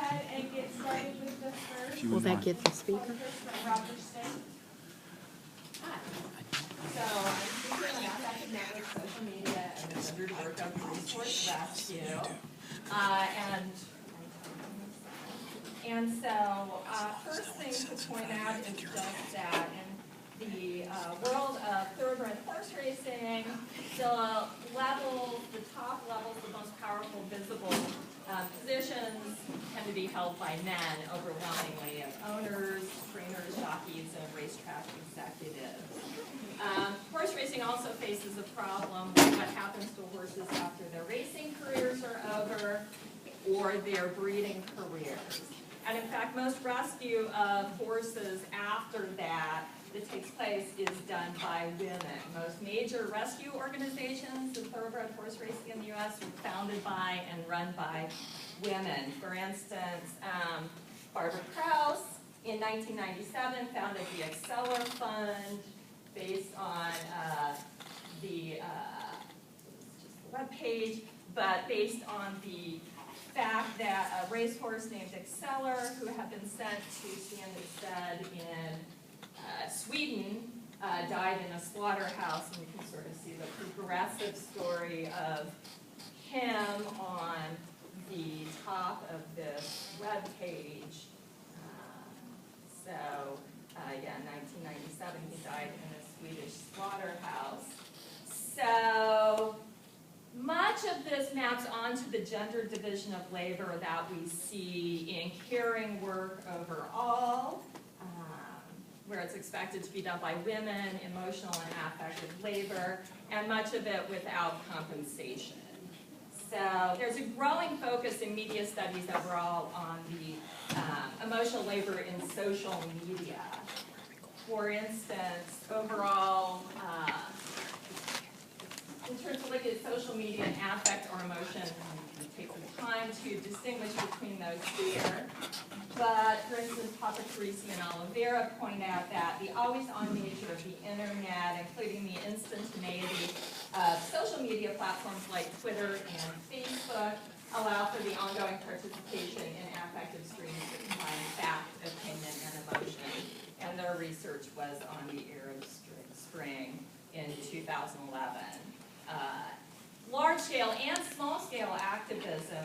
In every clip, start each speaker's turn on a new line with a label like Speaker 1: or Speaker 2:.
Speaker 1: ahead and get started with the first.
Speaker 2: Will that get the speaker?
Speaker 1: Hi. So I'm speaking on Affective Network Social Media and the Gender Work of Resource Rescue. And so first thing to point out is just that in the world of thoroughbred horse racing, the top levels, the most powerful visible positions tend to be held by men overwhelmingly, of owners, trainers, jockeys, and racetrack executives. Horse racing also faces a problem with what happens to horses after their racing careers are over or their breeding careers. And in fact, most rescue of horses after that takes place is done by women. Most major rescue organizations in thoroughbred horse racing in the U.S. were founded by and run by women. For instance, Barbara Kruse in 1997 founded the Acceler Fund based on the web page, but based on the fact that a racehorse named Acceler, who had been sent to stand instead in Sweden, died in a slaughterhouse, and you can sort of see the progressive story of him on the top of this web page. Yeah, in 1997, he died in a Swedish slaughterhouse. So much of this maps onto the gender division of labor that we see in caring work overall, where it's expected to be done by women, emotional and affective labor, and much of it without compensation. So there's a growing focus in media studies overall on the emotional labor in social media. For instance, overall, in terms of looking at social media and affect or emotion, it takes some time to distinguish between those here. But for instance, Papa Kruse and Oliveira point out that the always-on nature of the internet, including the instantaneity of social media platforms like Twitter and Facebook, allow for the ongoing participation in affective streams that combine fact, opinion, and emotion. And their research was on the Arab Spring in 2011. Large-scale and small-scale activism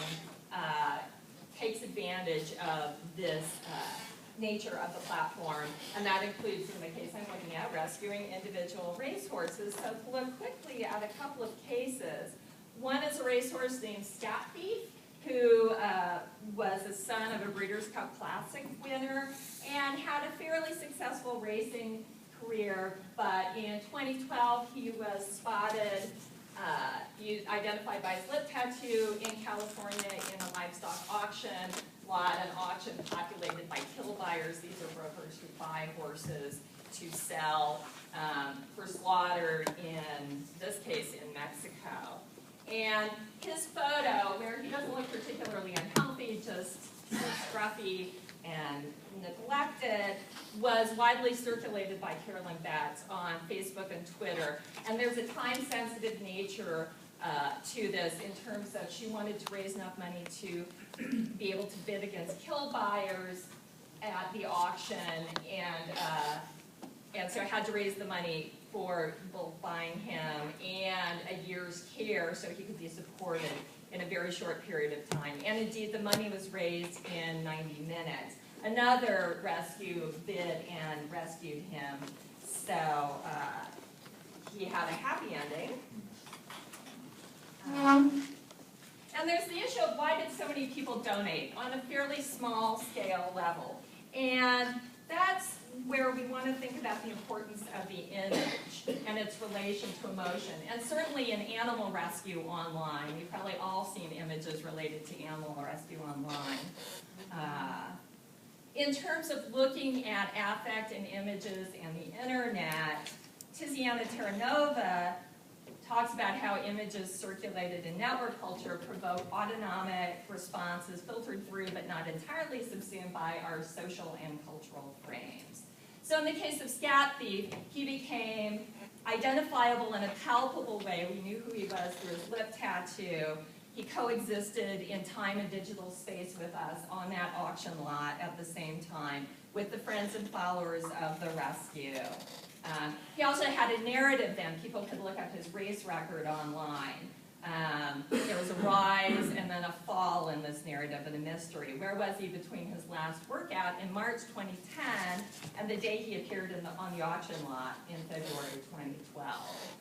Speaker 1: takes advantage of this nature of the platform, and that includes, in the case I'm looking at, rescuing individual racehorses. So to look quickly at a couple of cases. One is a racehorse named Scat Thief, who was the son of a Breeders' Cup Classic winner and had a fairly successful racing career, but in 2012 he was spotted, identified by his lip tattoo in California in a livestock auction lot, an auction populated by kill buyers. These are brokers who buy horses to sell for slaughter, in this case in Mexico. And his photo, where he doesn't look particularly unhealthy, just scruffy and neglected, was widely circulated by Carolyn Betts on Facebook and Twitter. And there's a time-sensitive nature to this in terms of she wanted to raise enough money to be able to bid against kill buyers at the auction, and so had to raise the money for both buying him and a year's care so he could be supported in a very short period of time. And indeed, the money was raised in 90 minutes. Another rescue bid and rescued him, so he had a happy ending. And there's the issue of why did so many people donate on a fairly small scale level. And that's where we want to think about the importance of the image and its relation to emotion. And certainly in animal rescue online, we've probably all seen images related to animal rescue online. In terms of looking at affect and images and the internet, Tiziana Terranova talks about how images circulated in network culture provoke autonomic responses filtered through but not entirely subsumed by our social and cultural frames. So in the case of Scat Thief, he became identifiable in a palpable way. We knew who he was through his lip tattoo. He coexisted in time and digital space with us on that auction lot at the same time with the friends and followers of the rescue. He also had a narrative then. People could look up his race record online. There was a rise and then a fall in this narrative and a mystery. Where was he between his last workout in March 2010 and the day he appeared on the auction lot in February 2012?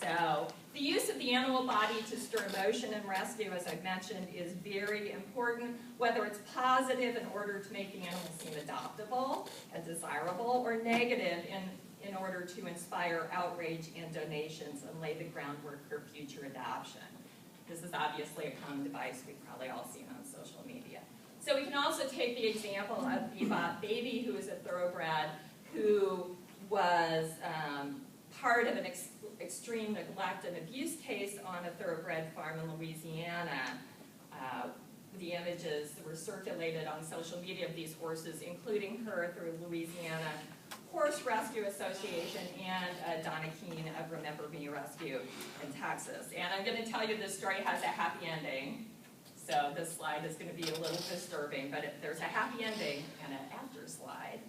Speaker 1: So the use of the animal body to stir emotion and rescue, as I've mentioned, is very important, whether it's positive in order to make the animal seem adoptable and desirable, or negative in order to inspire outrage and donations and lay the groundwork for future adoption. This is obviously a common device we've probably all seen on social media. So we can also take the example of Bebop Baby, who is a thoroughbred who was part of an extreme neglect and abuse case on a thoroughbred farm in Louisiana. The images that were circulated on social media of these horses, including her through Louisiana Horse Rescue Association and Donna Keene of Remember Me Rescue in Texas. And I'm going to tell you this story has a happy ending. So this slide is going to be a little disturbing, but there's a happy ending and an after slide.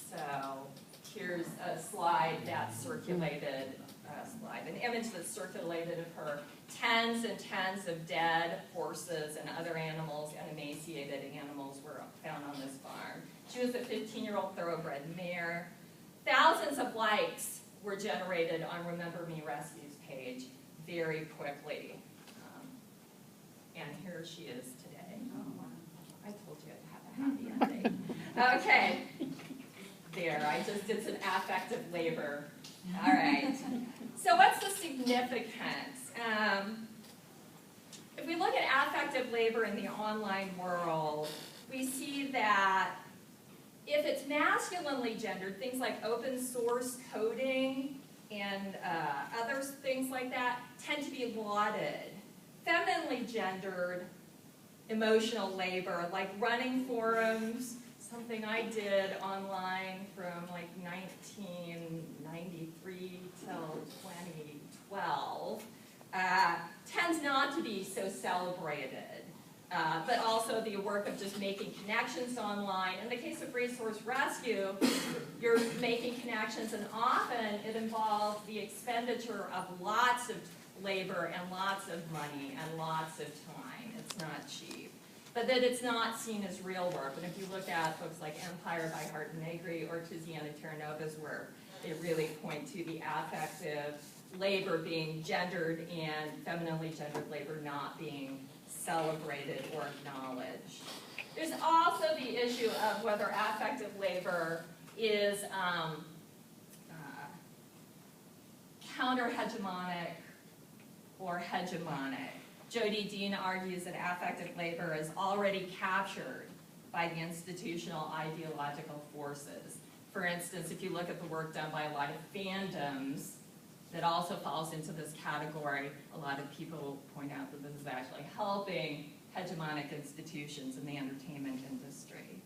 Speaker 1: So here's a slide that circulated, an image that circulated of her. Tens and tens of dead horses and other animals and emaciated animals were found on this farm. She was a 15-year-old thoroughbred mare. Thousands of likes were generated on Remember Me Rescue's page very quickly. And here she is today. Oh, I told you I'd have a happy ending. Okay. There, I just did some affective labor. All right. So what's the significance? If we look at affective labor in the online world, we see that if it's masculinely gendered, things like open source coding and other things like that tend to be lauded. Femininely gendered emotional labor, like running forums, something I did online from like 1993 till 2012, tends not to be so celebrated. But also the work of just making connections online. In the case of Racehorse Rescue, you're making connections, and often it involves the expenditure of lots of labor and lots of money and lots of time. It's not cheap. But that it's not seen as real work. And if you look at books like Empire by Hart and Negri or Tiziana Terranova's work, they really point to the affective labor being gendered and femininely gendered labor not being celebrated or acknowledged. There's also the issue of whether affective labor is counter-hegemonic or hegemonic. Jody Dean argues that affective labor is already captured by the institutional ideological forces. For instance, if you look at the work done by a lot of fandoms, that also falls into this category. A lot of people point out that this is actually helping hegemonic institutions in the entertainment industry.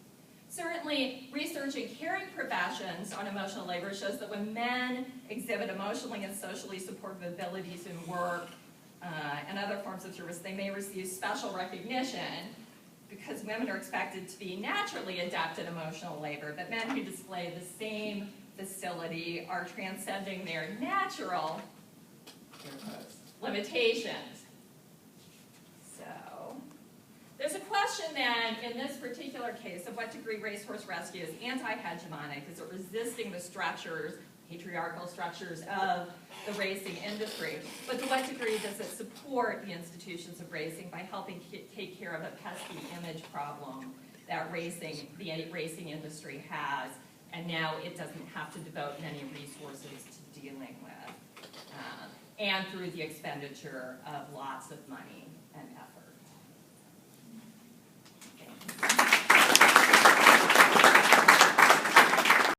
Speaker 1: Certainly, research in caring professions on emotional labor shows that when men exhibit emotionally and socially supportive abilities in work and other forms of service, they may receive special recognition because women are expected to be naturally adept at emotional labor, but men who display the same facility are transcending their natural limitations. So, there's a question then, in this particular case, of what degree Racehorse Rescue is anti-hegemonic. Is it resisting the structures, patriarchal structures of the racing industry? But to what degree does it support the institutions of racing by helping take care of a pesky image problem that the racing industry has, and now it doesn't have to devote many resources to dealing with, and through the expenditure of lots of money and effort.